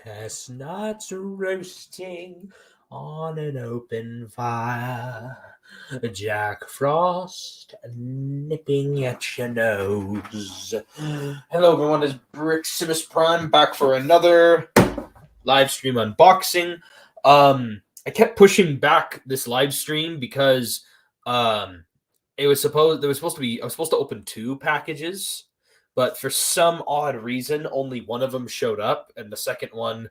Chestnuts roasting on an open fire. Jack Frost nipping at your nose. Hello, everyone. It's Briximus Prime back for another live stream unboxing. I kept pushing back this live stream because I was supposed to open two packages, but for some odd reason, only one of them showed up, and the second one,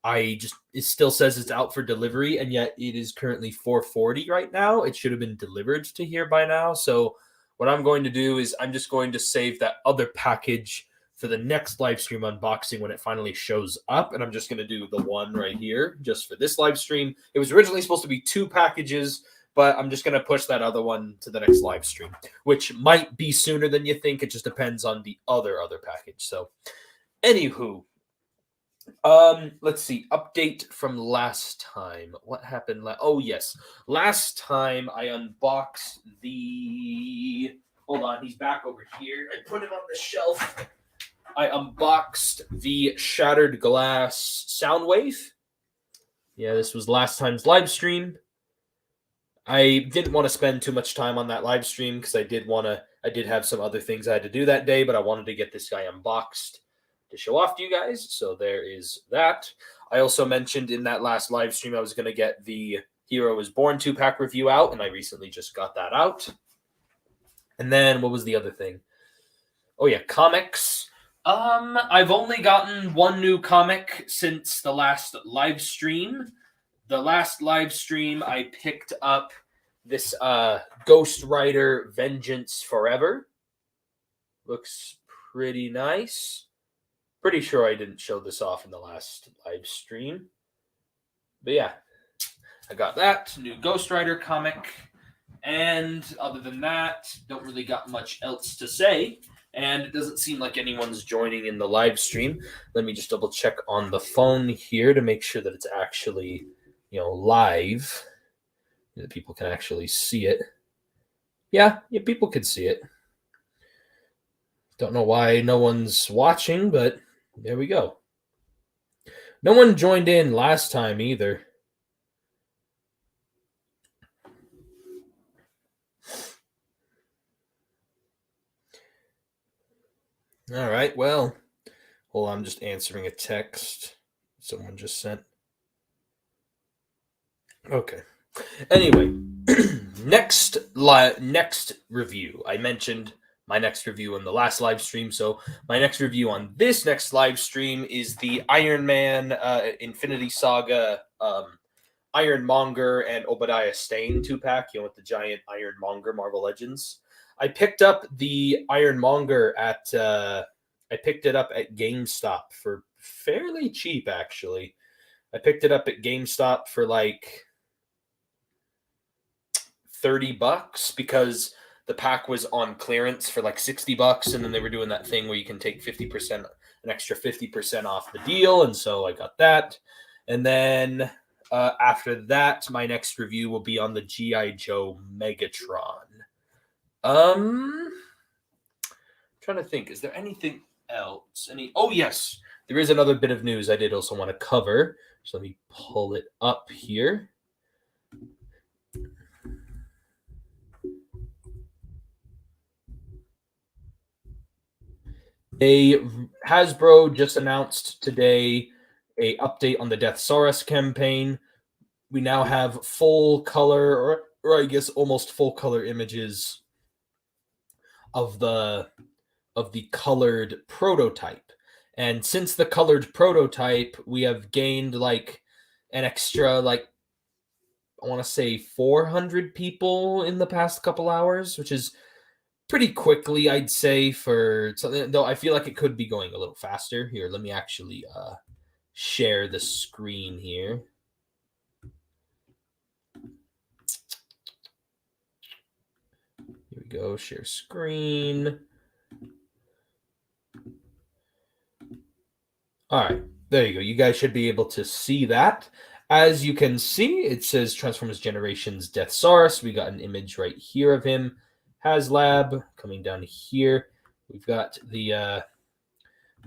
it still says it's out for delivery, and yet it is currently 4:40 right now. It should have been delivered to here by now. So what I'm going to do is I'm just going to save that other package for the next live stream unboxing when it finally shows up, and I'm just going to do the one right here just for this live stream. It was originally supposed to be two packages, but I'm just going to push that other one to the next live stream, which might be sooner than you think. It just depends on the other package. So, anywho, let's see. Update from last time. What happened? Oh, yes. Last time I unboxed the... Hold on, he's back over here. I put him on the shelf. I unboxed the Shattered Glass Soundwave. Yeah, this was last time's live stream. I didn't want to spend too much time on that live stream because I did have some other things I had to do that day, but I wanted to get this guy unboxed to show off to you guys. So there is that. I also mentioned in that last live stream I was going to get the Hero is Born 2-pack review out, and I recently just got that out. And then what was the other thing? Oh yeah, comics. I've only gotten one new comic since the last live stream. The last live stream, I picked up this Ghost Rider Vengeance Forever. Looks pretty nice. Pretty sure I didn't show this off in the last live stream. But yeah, I got that new Ghost Rider comic. And other than that, don't really got much else to say. And it doesn't seem like anyone's joining in the live stream. Let me just double check on the phone here to make sure that it's actually, live. That people can actually see it. Yeah, people can see it. Don't know why no one's watching, but there we go. No one joined in last time either. All right, well, hold on, I'm just answering a text someone just sent. Okay. Anyway, next review. I mentioned my next review on the last live stream, so my next review on this next live stream is the Iron Man Infinity Saga Ironmonger and Obadiah Stane 2-pack, with the giant Ironmonger Marvel Legends. I picked up the Ironmonger at GameStop for fairly cheap, actually. I picked it up at GameStop for like $30 because the pack was on clearance for like $60, and then they were doing that thing where you can take 50%, an extra 50% off the deal, and so I got that. And then after that, my next review will be on the G.I. Joe Megatron. Trying to think, is there anything else? Oh yes, there is another bit of news I did also want to cover. So let me pull it up here. Hasbro just announced today a update on the Deathsaurus campaign. We now have full color, or I guess almost full color images of the colored prototype. And since the colored prototype, we have gained like an extra, like, I want to say 400 people in the past couple hours, which is pretty quickly, I'd say, for something, though I feel like it could be going a little faster. Here, let me actually share the screen here. Here we go, share screen. All right, there you go. You guys should be able to see that. As you can see, it says Transformers Generations Deathsaurus. We got an image right here of him. HasLab coming down here. We've got the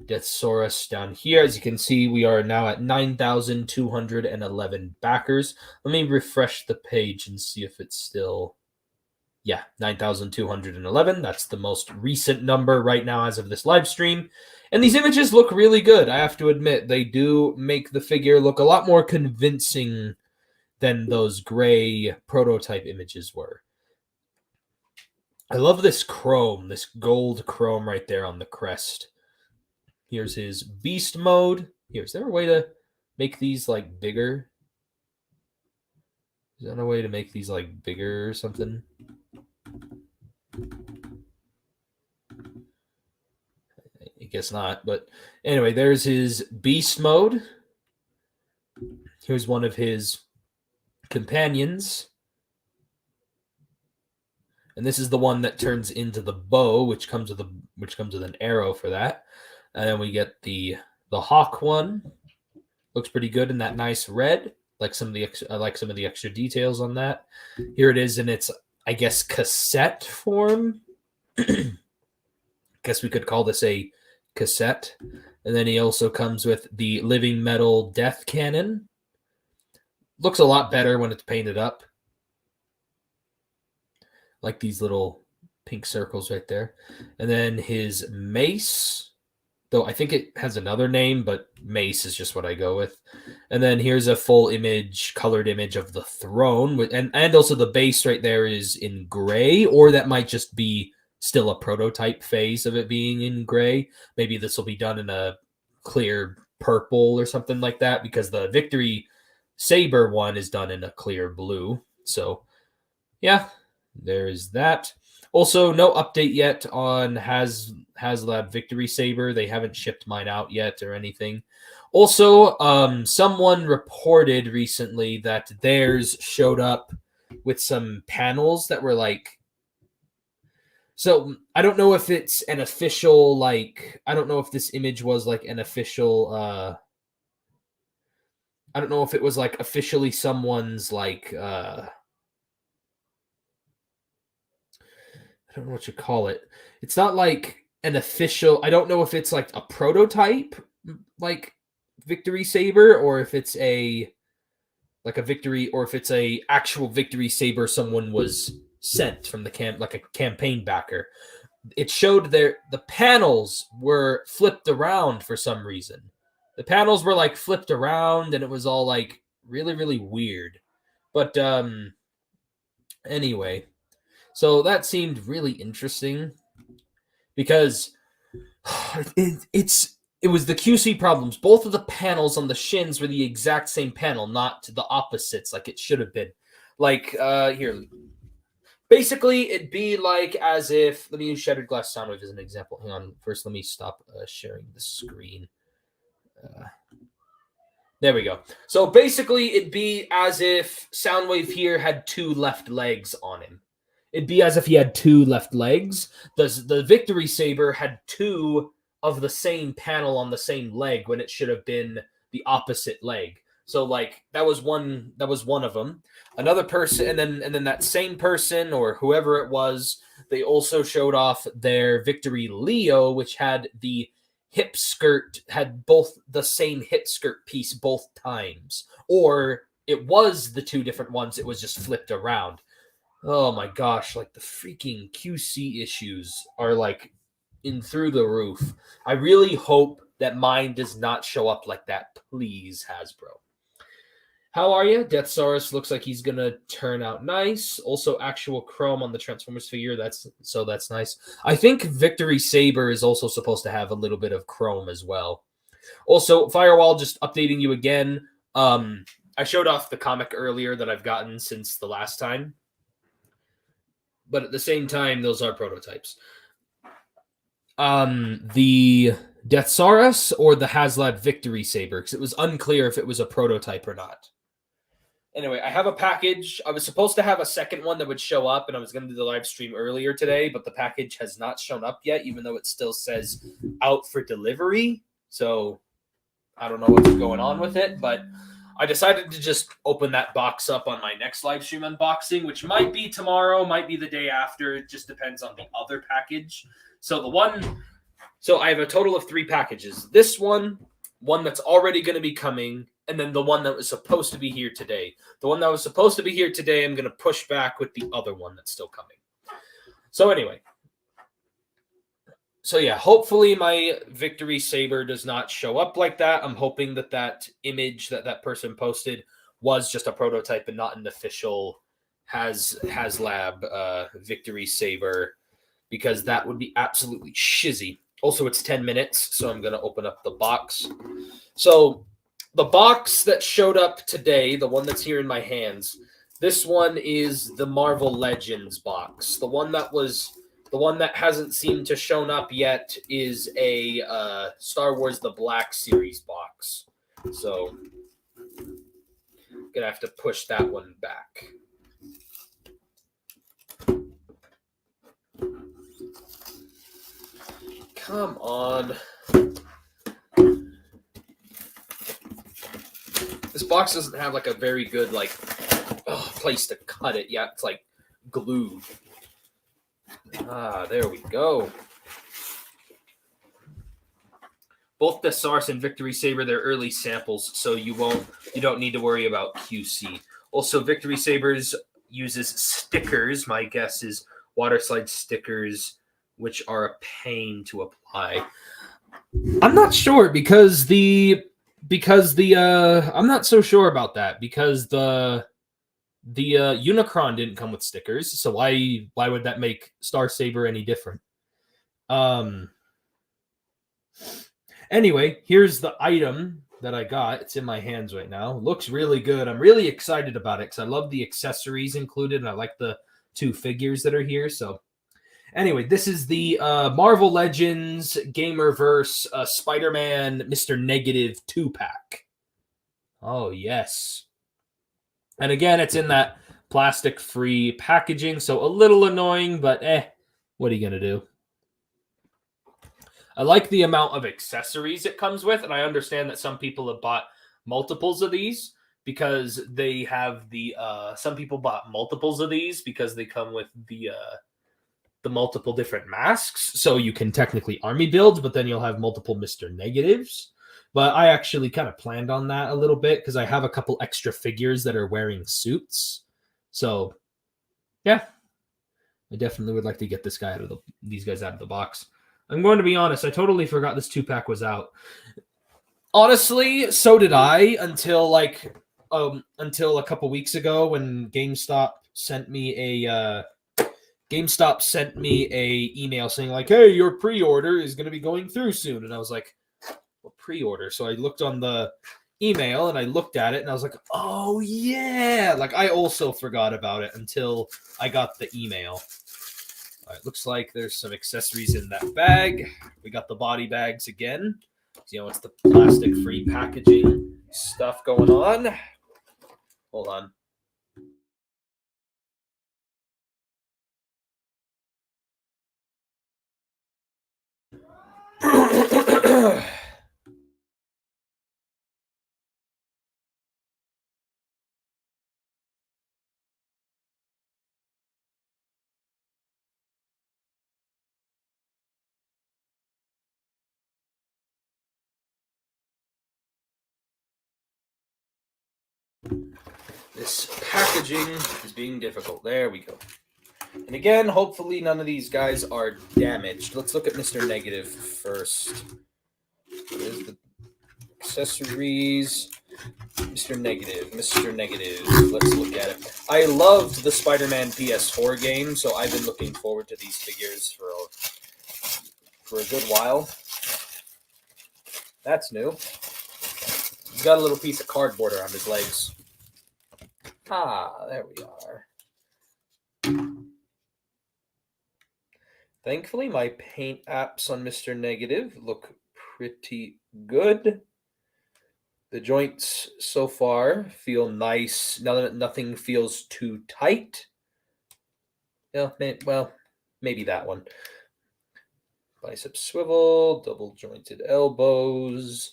Deathsaurus down here. As you can see, we are now at 9,211 backers. Let me refresh the page and see if it's still... Yeah, 9,211. That's the most recent number right now as of this live stream. And these images look really good. I have to admit, they do make the figure look a lot more convincing than those gray prototype images were. I love this chrome, this gold chrome right there on the crest. Here's his beast mode. Here, is there a way to make these like bigger? Is there a way to make these like bigger or something? I guess not, but anyway, there's his beast mode. Here's one of his companions. And this is the one that turns into the bow, which comes with an arrow for that. And then we get the hawk one. Looks pretty good in that nice red. I like some of the extra details on that. Here it is in its, I guess, cassette form. Guess we could call this a cassette. And then he also comes with the living metal death cannon. Looks a lot better when it's painted up. Like these little pink circles right there. And then his mace, though I think it has another name, but mace is just what I go with. And then here's a full image, colored image of the throne. And also the base right there is in gray, or that might just be still a prototype phase of it being in gray. Maybe this will be done in a clear purple or something like that, because the Victory Saber one is done in a clear blue. So, yeah. There is that. Also, no update yet on HasLab Victory Saber. They haven't shipped mine out yet or anything. Also, someone reported recently that theirs showed up with some panels that were like... So, I don't know if it's an official, like... I don't know if this image was like an official... I don't know if it was like officially someone's like... I don't know what you call it. It's not like an official... I don't know if it's like a prototype, like Victory Saber, or if it's a victory, or if it's a actual Victory Saber someone was sent from the like a campaign backer. It showed the panels were flipped around for some reason. The panels were like flipped around, and it was all like really, really weird. But anyway... So that seemed really interesting because it was the QC problems. Both of the panels on the shins were the exact same panel, not the opposites like it should have been. Like, here. Basically, it'd be like as if... Let me use Shattered Glass Soundwave as an example. Hang on. First, let me stop sharing the screen. There we go. So basically, it'd be as if Soundwave here had two left legs on him. It'd be as if he had two left legs. The Victory Saber had two of the same panel on the same leg when it should have been the opposite leg. So like that was one of them. Another person, and then that same person or whoever it was, they also showed off their Victory Leo, which had the hip skirt, had both the same hip skirt piece both times. Or it was the two different ones, it was just flipped around. Oh my gosh, like the freaking QC issues are like in through the roof. I really hope that mine does not show up like that. Please, Hasbro. How are you? Deathsaurus looks like he's going to turn out nice. Also, actual chrome on the Transformers figure. That's nice. I think Victory Saber is also supposed to have a little bit of chrome as well. Also, Firewall, just updating you again. I showed off the comic earlier that I've gotten since the last time. But at the same time, those are prototypes. The Deathsaurus or the HasLab Victory Saber, because it was unclear if it was a prototype or not. Anyway, I have a package. I was supposed to have a second one that would show up, and I was going to do the live stream earlier today, but the package has not shown up yet, even though it still says out for delivery. So I don't know what's going on with it, but I decided to just open that box up on my next live stream unboxing, which might be tomorrow, might be the day after. It just depends on the other package. So the one So I have a total of 3 packages. This one that's already going to be coming, and then the one that was supposed to be here today. The one that was supposed to be here today, I'm going to push back with the other one that's still coming. So anyway. So yeah, hopefully my victory saber does not show up like that. I'm hoping that that image that person posted was just a prototype and not an official HasLab victory saber, because that would be absolutely shizzy. Also, it's 10 minutes, so I'm going to open up the box. So the box that showed up today, the one that's here in my hands, this one is the Marvel Legends box. The one that hasn't seemed to shown up yet is a Star Wars The Black Series box. So I'm going to have to push that one back. Come on. This box doesn't have like a very good place to cut it yet. It's like glued. There we go. Both the Sars and Victory Saber, they're early samples, so you don't need to worry about QC. Also, Victory Sabers uses stickers. My guess is water slide stickers, which are a pain to apply. I'm not sure because the I'm not so sure about that, because the Unicron didn't come with stickers, so why would that make Star Saber any different? Anyway, here's the item that I got. It's in my hands right now. Looks really good. I'm really excited about it because I love the accessories included, and I like the 2 figures that are here. So anyway, this is the Marvel Legends Gamerverse Spider-Man Mr. Negative 2-pack. Oh, yes. And again, it's in that plastic-free packaging, so a little annoying, but what are you going to do? I like the amount of accessories it comes with, and I understand that some people have bought multiples of these because they have the some people bought multiples of these because they come with the multiple different masks, so you can technically army build, but then you'll have multiple Mr. Negatives. But I actually kind of planned on that a little bit because I have a couple extra figures that are wearing suits. So yeah, I definitely would like to get these guys out of the box. I'm going to be honest, I totally forgot this 2-pack was out. Honestly, so did I until a couple weeks ago when GameStop sent me a email saying like, "Hey, your pre-order is going to be going through soon." And I was like, "What pre-order?" So I looked on the email and I looked at it and I was like, "Oh yeah!" Like I also forgot about it until I got the email. All right, looks like there's some accessories in that bag. We got the body bags again. It's the plastic-free packaging stuff going on. Hold on. This packaging is being difficult. There we go. And again, hopefully none of these guys are damaged. Let's look at Mr. Negative first. There's the accessories. Mr. Negative. Let's look at it. I loved the Spider-Man PS4 game, so I've been looking forward to these figures for a good while. That's new. He's got a little piece of cardboard around his legs. There we are. Thankfully, my paint apps on Mr. Negative look pretty good. The joints so far feel nice. Nothing feels too tight. Yeah, well, maybe that one. Bicep swivel, double jointed elbows.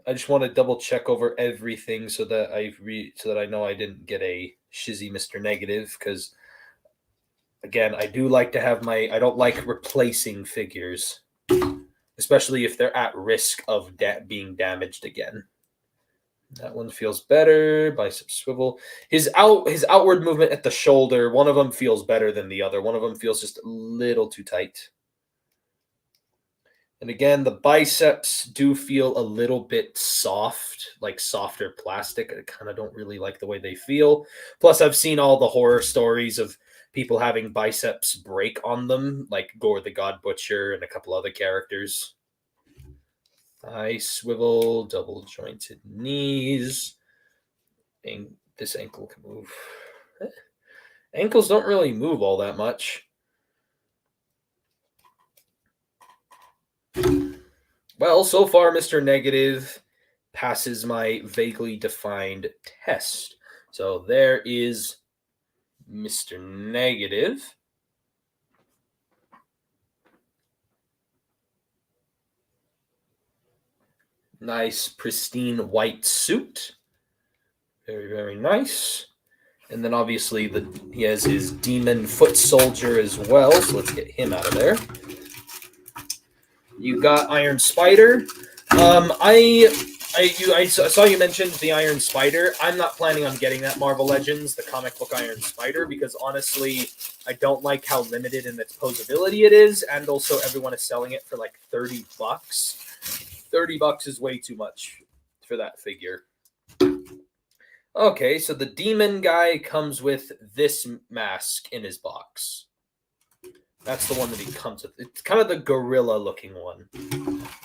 I just want to double check over everything so that I know I didn't get a shizzy Mr. Negative, because again, I do like to have I don't like replacing figures. especially if they're at risk of being damaged again. That one feels better. Bicep swivel. His outward movement at the shoulder, one of them feels better than the other. One of them feels just a little too tight. And again, the biceps do feel a little bit soft, like softer plastic. I kind of don't really like the way they feel. Plus, I've seen all the horror stories of people having biceps break on them, like Gore the God Butcher and a couple other characters. Thigh swivel, double jointed knees. And this ankle can move. Ankles don't really move all that much. Well, so far, Mr. Negative passes my vaguely defined test. So there is Mr. Negative. Nice, pristine white suit. Very, very nice. And then obviously he has his demon foot soldier as well. So let's get him out of there. You got Iron Spider. I saw you mentioned the Iron Spider. I'm not planning on getting that Marvel Legends, the comic book Iron Spider, because honestly, I don't like how limited in its posability it is, and also everyone is selling it for like $30. $30 is way too much for that figure. Okay, so the demon guy comes with this mask in his box. That's the one that he comes with. It's kind of the gorilla-looking one.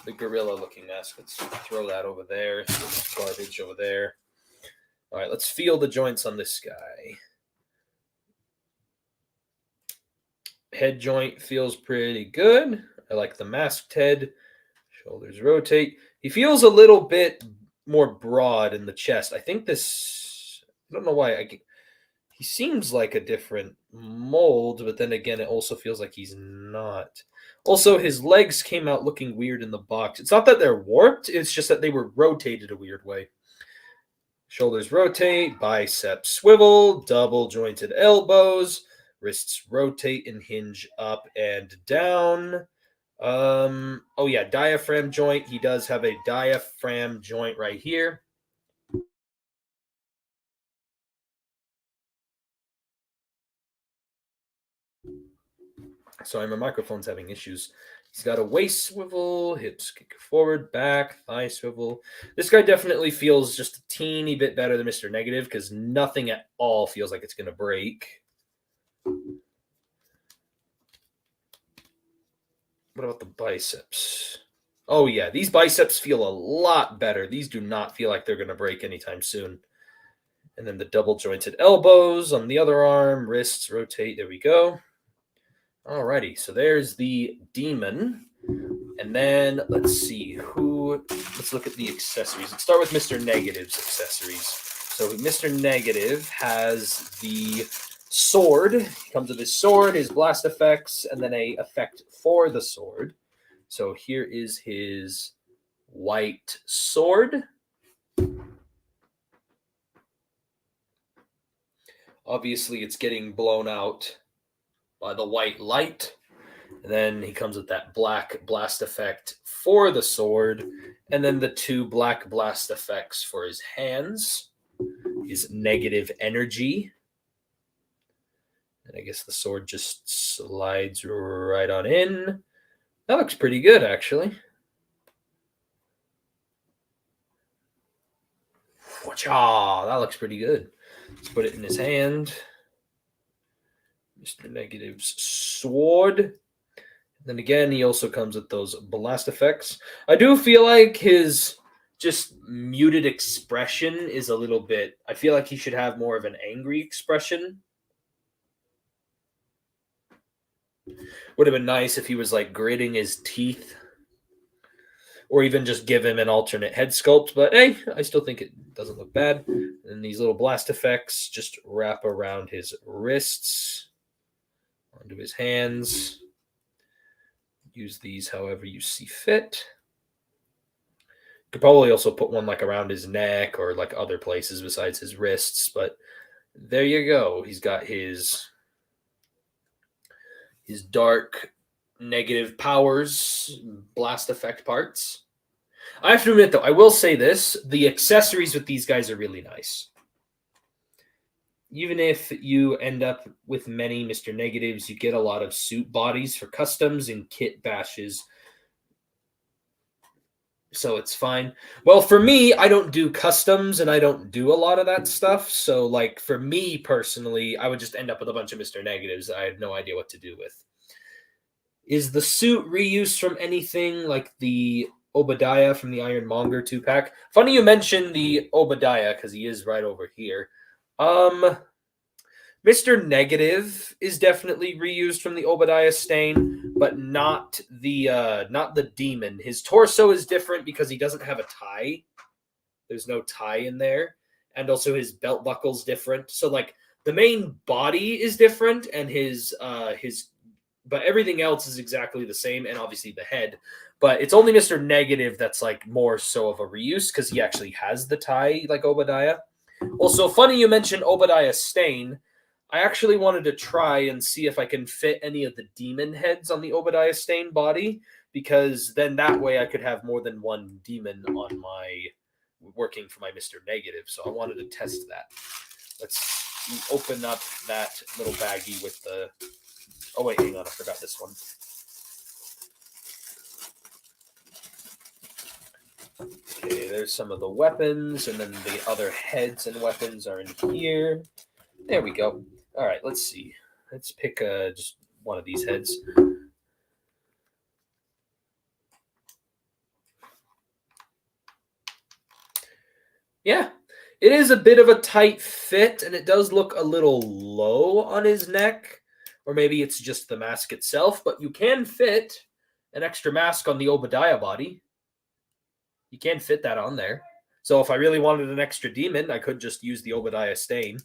The gorilla-looking mask. Let's throw that over there. Garbage over there. All right, let's feel the joints on this guy. Head joint feels pretty good. I like the masked head. Shoulders rotate. He feels a little bit more broad in the chest. I think this... I don't know why. He seems like a different mold, but then again, it also feels like he's not. Also, his legs came out looking weird in the box. It's not that they're warped, it's just that they were rotated a weird way. Shoulders rotate, biceps swivel, double jointed elbows, wrists rotate and hinge up and down. Oh yeah, diaphragm joint. He does have a diaphragm joint right here. Sorry, my microphone's having issues. He's got a waist swivel, hips kick forward, back, thigh swivel. This guy definitely feels just a teeny bit better than Mr. Negative because nothing at all feels like it's going to break. What about the biceps? Oh, yeah, these biceps feel a lot better. These do not feel like they're going to break anytime soon. And then the double jointed elbows on the other arm, wrists rotate. There we go. Alrighty, so there's the demon. And then let's see let's look at the accessories. Let's start with Mr. Negative's accessories. So Mr. Negative has the sword. He comes with his sword, his blast effects, and then a effect for the sword. So here is his white sword. Obviously, it's getting blown out by the white light. And then he comes with that black blast effect for the sword. And then the two black blast effects for his hands. His negative energy. And I guess the sword just slides right on in. That looks pretty good, actually. That looks pretty good. Let's put it in his hand. Mr. Negative's sword. Then again, he also comes with those blast effects. I do feel like his just muted expression is a little bit... I feel like he should have more of an angry expression. Would have been nice if he was like gritting his teeth. Or even just give him an alternate head sculpt. But hey, I still think it doesn't look bad. And these little blast effects just wrap around his wrists. Onto his hands. Use these however you see fit. Could probably also put one like around his neck or like other places besides his wrists. But there you go. He's got his dark negative powers, blast effect parts. I have to admit, though, I will say this: the accessories with these guys are really nice. Even if you end up with many Mr. Negatives, you get a lot of suit bodies for customs and kit bashes. So it's fine. Well, for me, I don't do customs and I don't do a lot of that stuff. So, like, for me personally, I would just end up with a bunch of Mr. Negatives I had no idea what to do with. Is the suit reused from anything like the Obadiah from the Ironmonger 2-pack? Funny you mentioned the Obadiah because he is right over here. Mr. Negative is definitely reused from the Obadiah stain, but not the demon. His torso is different because he doesn't have a tie. There's no tie in there, and also his belt buckle's different. So like the main body is different, and his but everything else is exactly the same, and obviously the head. But it's only Mr. Negative that's like more so of a reuse because he actually has the tie like Obadiah. Also, funny you mentioned Obadiah Stain. I actually wanted to try and see if I can fit any of the demon heads on the Obadiah Stain body, because then that way I could have more than one demon on my working for my Mr. Negative. So I wanted to test that. Let's open up that little baggie with the... Oh, wait, hang on. I forgot this one. Okay, there's some of the weapons, and then the other heads and weapons are in here. There we go. All right, let's see. Let's pick just one of these heads. Yeah, it is a bit of a tight fit, and it does look a little low on his neck. Or maybe it's just the mask itself, but you can fit an extra mask on the Obadiah body. You can fit that on there. So if I really wanted an extra demon, I could just use the Obadiah Stain.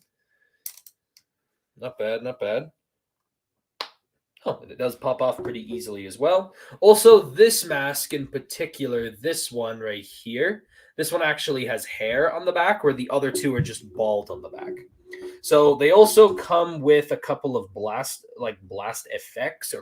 Not bad, not bad. Oh, and it does pop off pretty easily as well. Also, this mask in particular, this one right here, this one actually has hair on the back, where the other two are just bald on the back. So they also come with a couple of blast effects.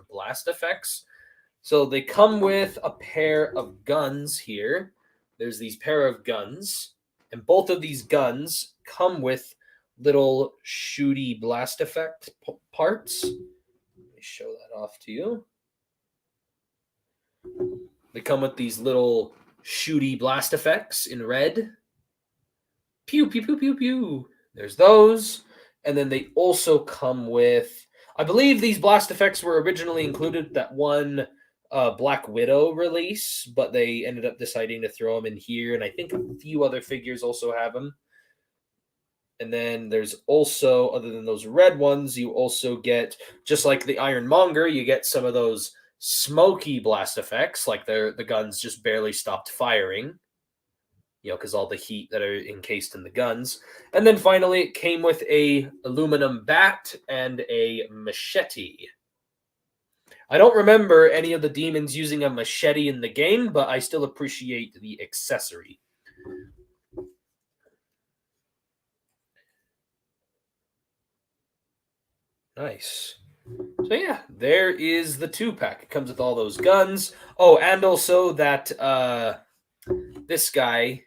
So they come with a pair of guns here. There's these pair of guns, and both of these guns come with little shooty blast effect parts. Let me show that off to you. They come with these little shooty blast effects in red. Pew, pew, pew, pew, pew. There's those. And then they also come with, I believe these blast effects were originally included that one Black Widow release, but they ended up deciding to throw them in here. And I think a few other figures also have them. And then there's also, other than those red ones, you also get, just like the Ironmonger, you get some of those smoky blast effects, like the guns just barely stopped firing, because all the heat that are encased in the guns. And then finally, it came with a aluminum bat and a machete. I don't remember any of the demons using a machete in the game, but I still appreciate the accessory. Nice. So yeah, there is the 2-pack. It comes with all those guns. Oh, and also that this guy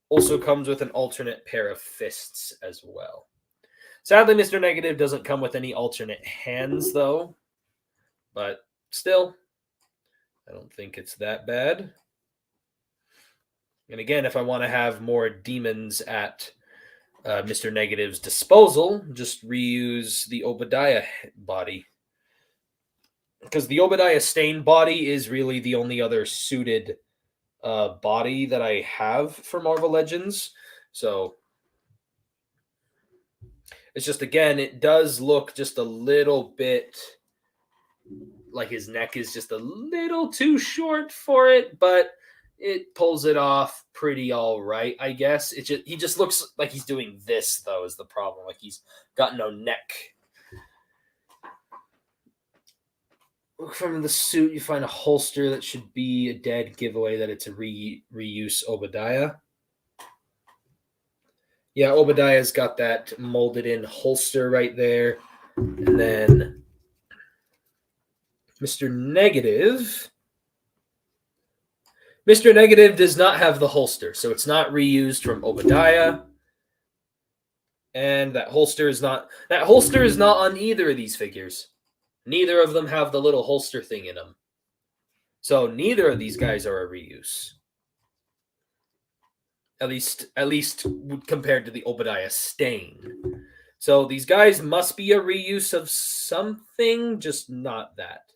also comes with an alternate pair of fists as well. Sadly, Mr. Negative doesn't come with any alternate hands, though. But still, I don't think it's that bad. And again, if I want to have more demons at Mr. Negative's disposal, just reuse the Obadiah body. Because the Obadiah Stain body is really the only other suited body that I have for Marvel Legends. So it's just, again, it does look just a little bit like his neck is just a little too short for it, but it pulls it off pretty all right, I guess. He just looks like he's doing this, though, is the problem. Like he's got no neck. Look from the suit, you find a holster that should be a dead giveaway that it's a reuse Obadiah. Yeah, Obadiah's got that molded in holster right there. And then Mr. Negative. Mr. Negative does not have the holster, so it's not reused from Obadiah. And that holster is not on either of these figures. Neither of them have the little holster thing in them. So neither of these guys are a reuse. At least compared to the Obadiah stain. So these guys must be a reuse of something, just not that.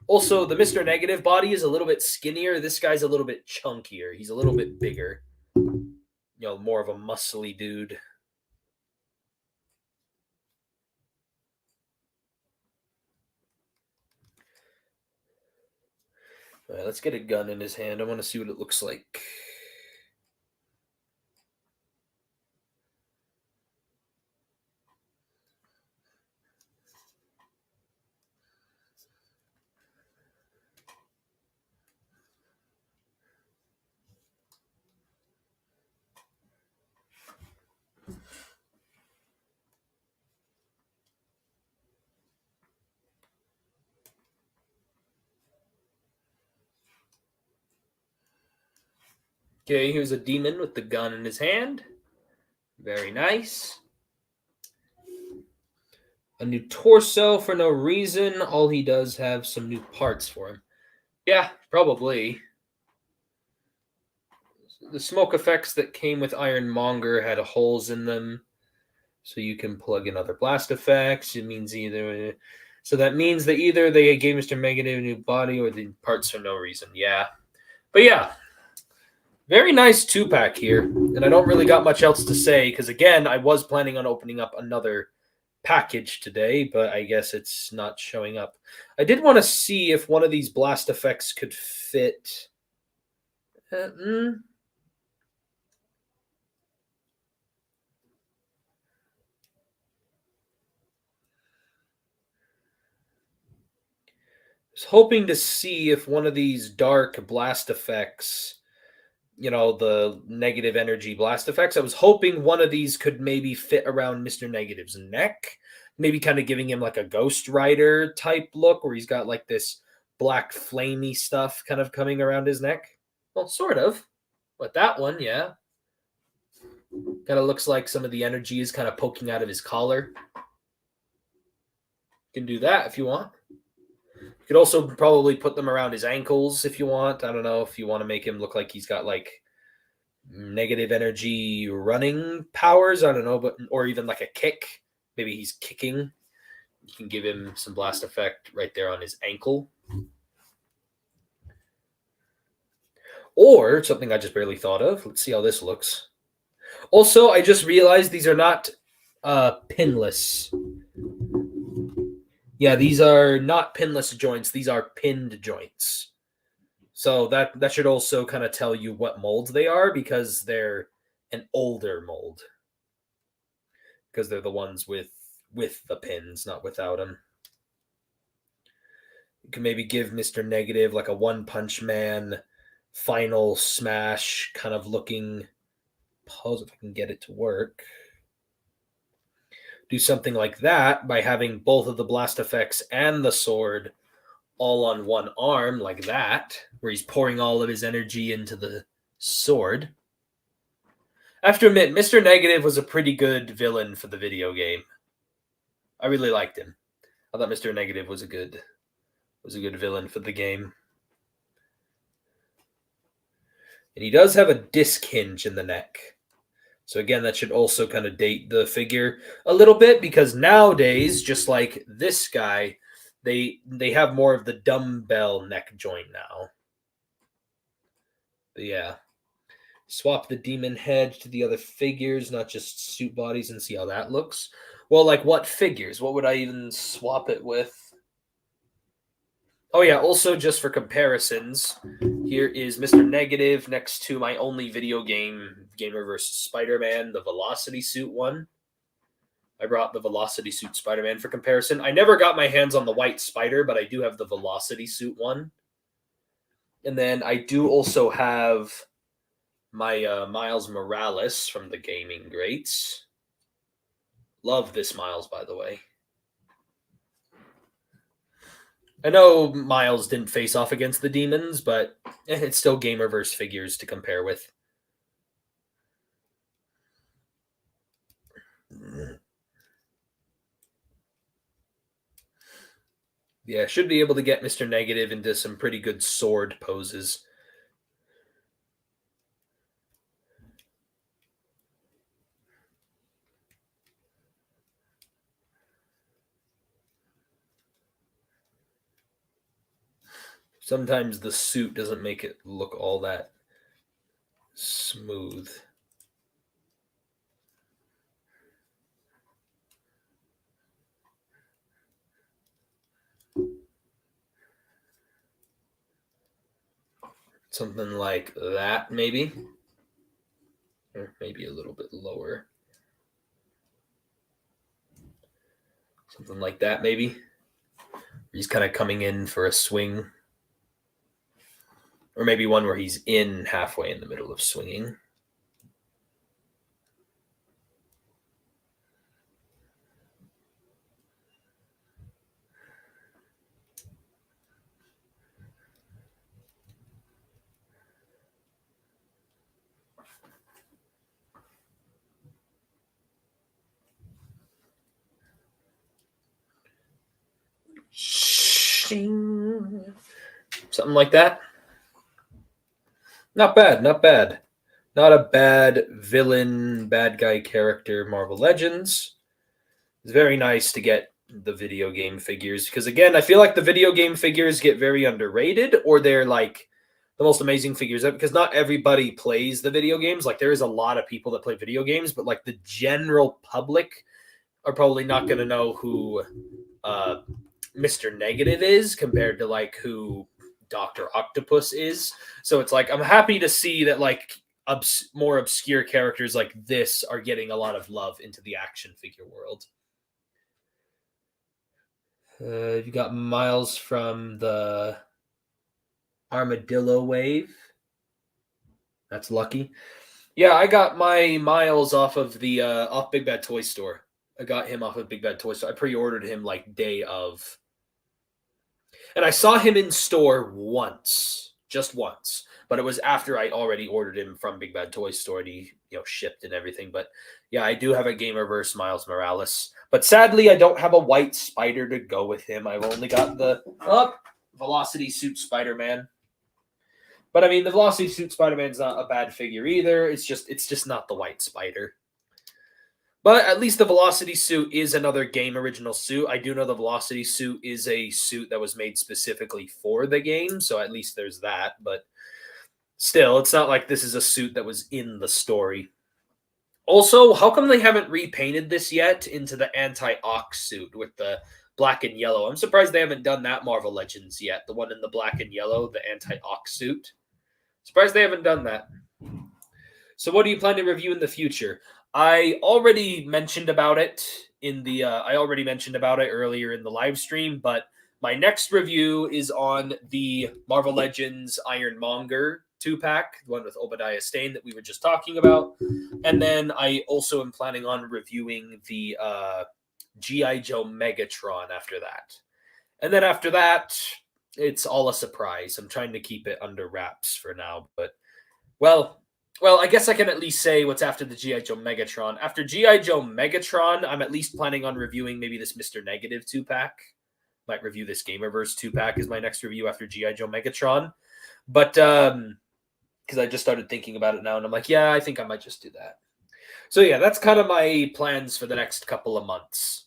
Also, the Mr. Negative body is a little bit skinnier. This guy's a little bit chunkier. He's a little bit bigger. More of a muscly dude. All right, let's get a gun in his hand. I want to see what it looks like. Okay, here's a demon with the gun in his hand. Very nice. A new torso for no reason. All he does have some new parts for him. Yeah, probably. The smoke effects that came with Ironmonger had holes in them, so you can plug in other blast effects. It means either. So that means that either they gave Mr. Negative a new body or the parts for no reason. Yeah. But yeah. Very nice 2-pack here. And I don't really got much else to say because, again, I was planning on opening up another package today, but I guess it's not showing up. I did want to see if one of these blast effects could fit. I was hoping to see if one of these dark blast effects, the negative energy blast effects, I was hoping one of these could maybe fit around Mr. Negative's neck, maybe kind of giving him like a Ghost Rider type look where he's got like this black flamey stuff kind of coming around his neck. Well, sort of. But that one, yeah. Kind of looks like some of the energy is kind of poking out of his collar. You can do that if you want. You could also probably put them around his ankles if you want. I don't know if you want to make him look like he's got like negative energy running powers. I don't know, or even like a kick. Maybe he's kicking. You can give him some blast effect right there on his ankle. Or something I just barely thought of. Let's see how this looks. Also, I just realized these are not pinless. Yeah, these are not pinless joints. These are pinned joints. So that should also kind of tell you what mold they are because they're an older mold. Because they're the ones with the pins, not without them. You can maybe give Mr. Negative like a One Punch Man final smash kind of looking pose if I can get it to work. Do something like that by having both of the blast effects and the sword all on one arm like that, where he's pouring all of his energy into the sword. I have to admit, Mr. Negative was a pretty good villain for the video game. I really liked him. I thought Mr. Negative was a good villain for the game. And he does have a disc hinge in the neck. So again, that should also kind of date the figure a little bit because nowadays, just like this guy, they have more of the dumbbell neck joint now. But yeah. Swap the demon head to the other figures, not just suit bodies, and see how that looks. Well, like what figures? What would I even swap it with? Oh yeah, also just for comparisons, here is Mr. Negative next to my only video game, Gamer vs. Spider-Man, the Velocity Suit one. I brought the Velocity Suit Spider-Man for comparison. I never got my hands on the White Spider, but I do have the Velocity Suit one. And then I do also have my Miles Morales from the Gaming Greats. Love this Miles, by the way. I know Miles didn't face off against the demons, but it's still Gamerverse figures to compare with. Yeah, should be able to get Mr. Negative into some pretty good sword poses. Sometimes the suit doesn't make it look all that smooth. Something like that, maybe. Or maybe a little bit lower. Something like that, maybe. He's kind of coming in for a swing. Or maybe one where he's in halfway in the middle of swinging. Something like that. Not bad, not bad. Not a bad villain, bad guy character, Marvel Legends. It's very nice to get the video game figures because, again, I feel like the video game figures get very underrated, or they're like the most amazing figures because not everybody plays the video games. Like, there is a lot of people that play video games, but like the general public are probably not going to know who Mr. Negative is compared to like who Dr. Octopus is. So it's like I'm happy to see that like more obscure characters like this are getting a lot of love into the action figure world. You got Miles from the Armadillo Wave. That's lucky. Yeah, I got my Miles off of the off Big Bad Toy Store. I got him off of Big Bad Toy Store. I pre-ordered him like day of. And I saw him in store once, just once. But it was after I already ordered him from Big Bad Toy Store and he, shipped and everything. But yeah, I do have a Gamerverse Miles Morales. But sadly, I don't have a white spider to go with him. I've only got the Velocity Suit Spider-Man. But I mean, the Velocity Suit Spider-Man's not a bad figure either. It's just not the white spider. But at least the Velocity Suit is another game original suit. I do know the Velocity Suit is a suit that was made specifically for the game, so at least there's that. But still, it's not like this is a suit that was in the story. Also, how come they haven't repainted this yet into the anti-Ox suit with the black and yellow? I'm surprised they haven't done that Marvel Legends yet. The one in the black and yellow, the anti-Ox suit. Surprised they haven't done that. So what do you plan to review in the future? I already mentioned about it earlier in the live stream, but my next review is on the Marvel Legends Ironmonger 2-pack, the one with Obadiah Stane that we were just talking about. And then I also am planning on reviewing the G.I. Joe Megatron after that. And then after that, it's all a surprise. I'm trying to keep it under wraps for now, but well, I guess I can at least say what's after the G.I. Joe Megatron. After G.I. Joe Megatron, I'm at least planning on reviewing maybe this Mr. Negative 2-pack. Might review this Gamerverse 2-pack as my next review after G.I. Joe Megatron. But, because I just started thinking about it now, and I'm like, yeah, I think I might just do that. So yeah, that's kind of my plans for the next couple of months.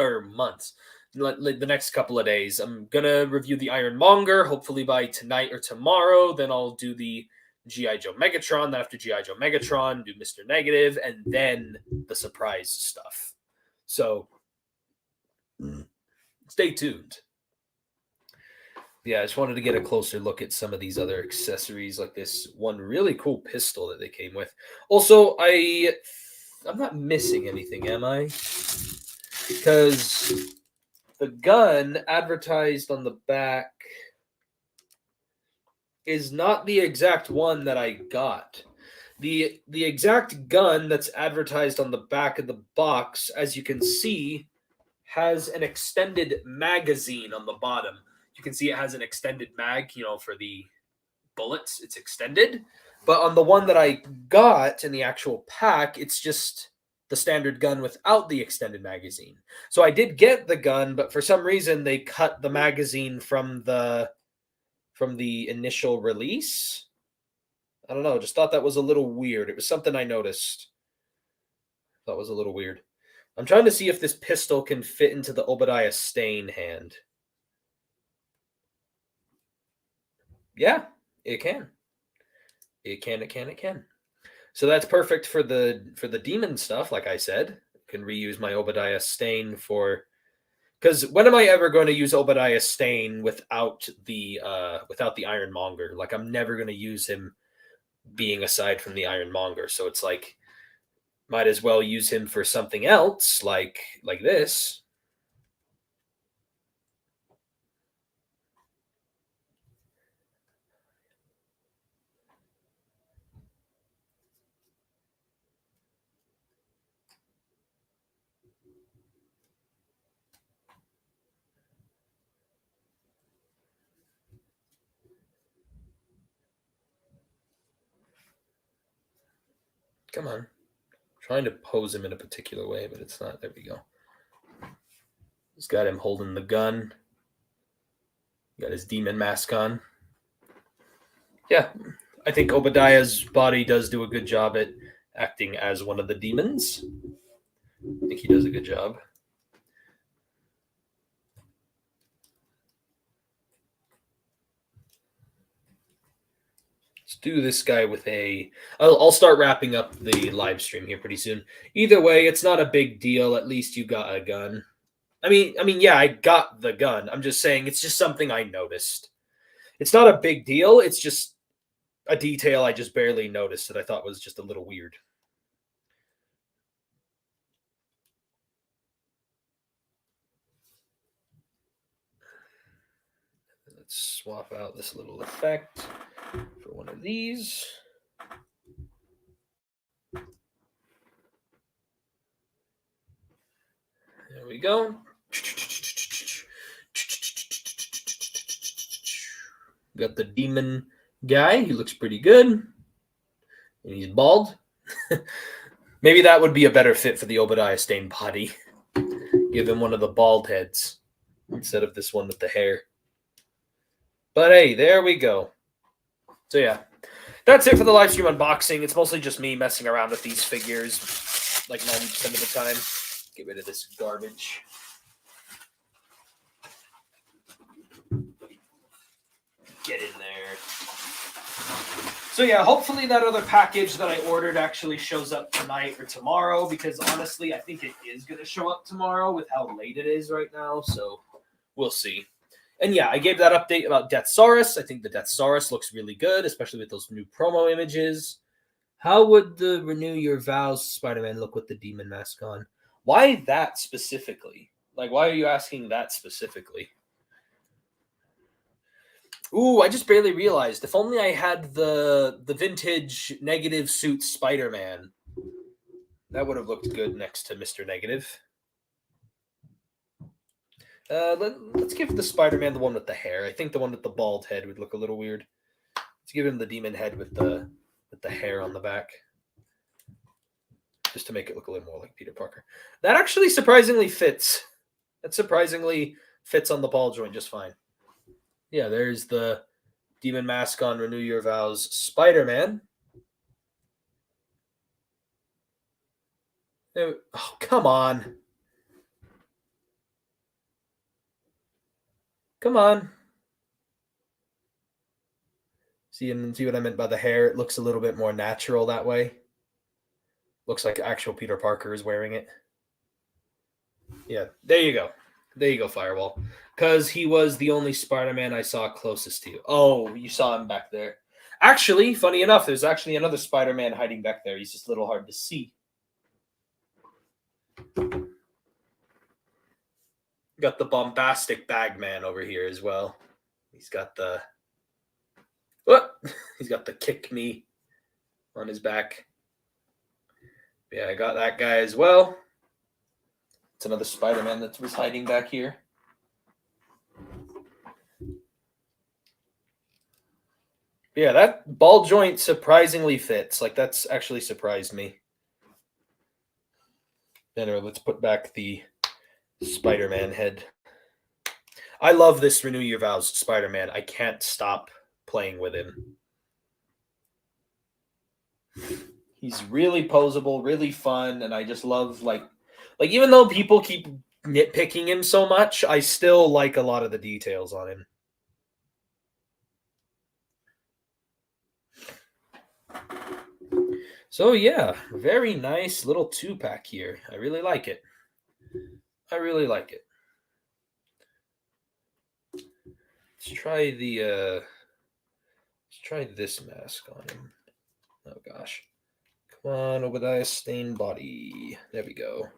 Or months. The next couple of days. I'm going to review the Ironmonger, hopefully by tonight or tomorrow. Then I'll do the G.I. Joe Megatron, then after G.I. Joe Megatron, do Mr. Negative, and then the surprise stuff. So, stay tuned. Yeah, I just wanted to get a closer look at some of these other accessories, like this one really cool pistol that they came with. Also, I'm not missing anything, am I? Because the gun advertised on the back is not the exact one that I got. The exact gun that's advertised on the back of the box, as you can see, has an extended magazine on the bottom. You can see it has an extended mag, for the bullets. It's extended. But on the one that I got in the actual pack, it's just the standard gun without the extended magazine. So I did get the gun, but for some reason they cut the magazine from the initial release. I don't know, just thought that was a little weird. It was something I noticed. Thought was a little weird. I'm trying to see if this pistol can fit into the Obadiah Stane hand. Yeah, it can. It can. So that's perfect for the demon stuff, like I said. I can reuse my Obadiah Stane for, because when am I ever going to use Obadiah Stane without the Ironmonger? Like, I'm never going to use him being aside from the Ironmonger. So it's like, might as well use him for something else, like this. Come on. I'm trying to pose him in a particular way, but it's not. There we go. He's got him holding the gun. Got his demon mask on. Yeah, I think Obadiah's body does do a good job at acting as one of the demons. I think he does a good job. Let's do this guy with a. I'll start wrapping up the live stream here pretty soon. Either way, it's not a big deal. At least you got a gun. I mean, yeah, I got the gun. I'm just saying it's just something I noticed. It's not a big deal. It's just a detail I just barely noticed that I thought was just a little weird. Let's swap out this little effect for one of these. There we go. Got the demon guy. He looks pretty good. And he's bald. Maybe that would be a better fit for the Obadiah Stane body. Give him one of the bald heads instead of this one with the hair. But hey, there we go. So yeah, that's it for the live stream unboxing. It's mostly just me messing around with these figures like 90% of the time. Get rid of this garbage. Get in there. So yeah, hopefully that other package that I ordered actually shows up tonight or tomorrow, because honestly, I think it is going to show up tomorrow with how late it is right now. So we'll see. And yeah, I gave that update about Deathsaurus. I think the Deathsaurus looks really good, especially with those new promo images. How would the Renew Your Vows Spider-Man look with the demon mask on? Why that specifically? Like, why are you asking that specifically? Ooh, I just barely realized. If only I had the vintage negative suit Spider-Man. That would have looked good next to Mr. Negative. Let's give the Spider-Man the one with the hair. I think the one with the bald head would look a little weird. Let's give him the demon head with the hair on the back, just to make it look a little more like Peter Parker. That actually surprisingly fits. That surprisingly fits on the ball joint just fine. Yeah, there's the demon mask on Renew Your Vows Spider-Man. Oh, come on. Come on. See what I meant by the hair? It looks a little bit more natural that way. Looks like actual Peter Parker is wearing it. Yeah, there you go. There you go, Firewall. Because he was the only Spider-Man I saw closest to you. Oh, you saw him back there. Actually, funny enough, there's actually another Spider-Man hiding back there. He's just a little hard to see. Got the bombastic Bagman over here as well. He's got the... What? He's got the kick me on his back. Yeah, I got that guy as well. It's another Spider-Man that was hiding back here. Yeah, that ball joint surprisingly fits. Like, that's actually surprised me. Anyway, let's put back the Spider-Man head. I love this Renew Your Vows Spider-Man. I can't stop playing with him. He's really posable, really fun, and I just love like even though people keep nitpicking him so much, I still like a lot of the details on him. So yeah, very nice little 2-pack here. I really like it. I really like it. Let's try the let's try this mask on him. Oh gosh. Come on, Obadiah Stane body. There we go.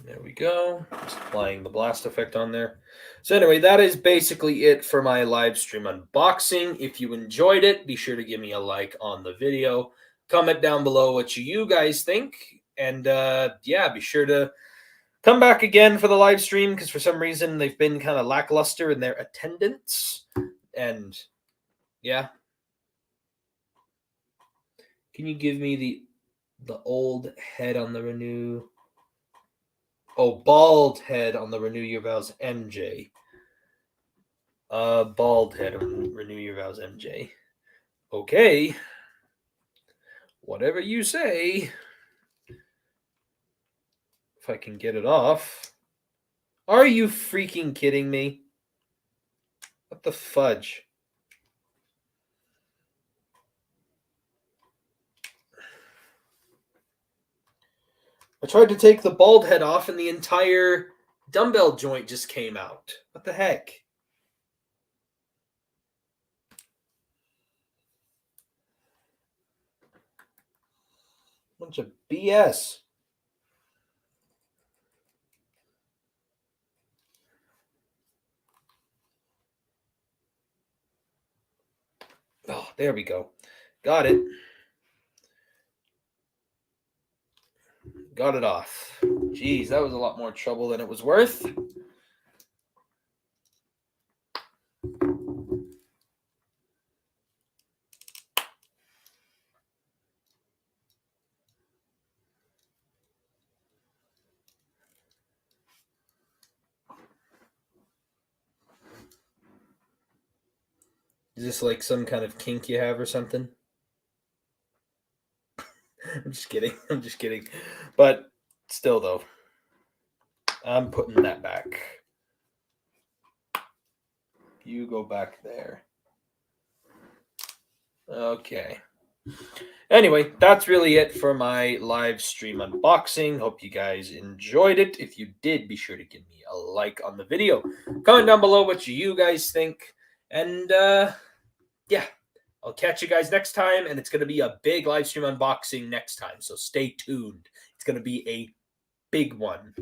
There we go. Just applying the blast effect on there. So anyway, that is basically it for my live stream unboxing. If you enjoyed it, be sure to give me a like on the video. Comment down below what you guys think. And yeah, be sure to come back again for the live stream because for some reason they've been kind of lackluster in their attendance. And yeah. Can you give me the old head on the Renew? Oh, bald head on the Renew Your Vows MJ. Bald head on Renew Your Vows MJ. Okay. Whatever you say. If I can get it off. Are you freaking kidding me? What the fudge? I tried to take the bald head off and the entire dumbbell joint just came out. What the heck? Bunch of BS. Oh, there we go. Got it. Got it off. Jeez, that was a lot more trouble than it was worth. Is this like some kind of kink you have or something? I'm just kidding. I'm just kidding. But still, though, I'm putting that back. You go back there. Okay. Anyway, that's really it for my live stream unboxing. Hope you guys enjoyed it. If you did, be sure to give me a like on the video. Comment down below what you guys think. And yeah, I'll catch you guys next time. And it's going to be a big live stream unboxing next time. So stay tuned. It's going to be a big one.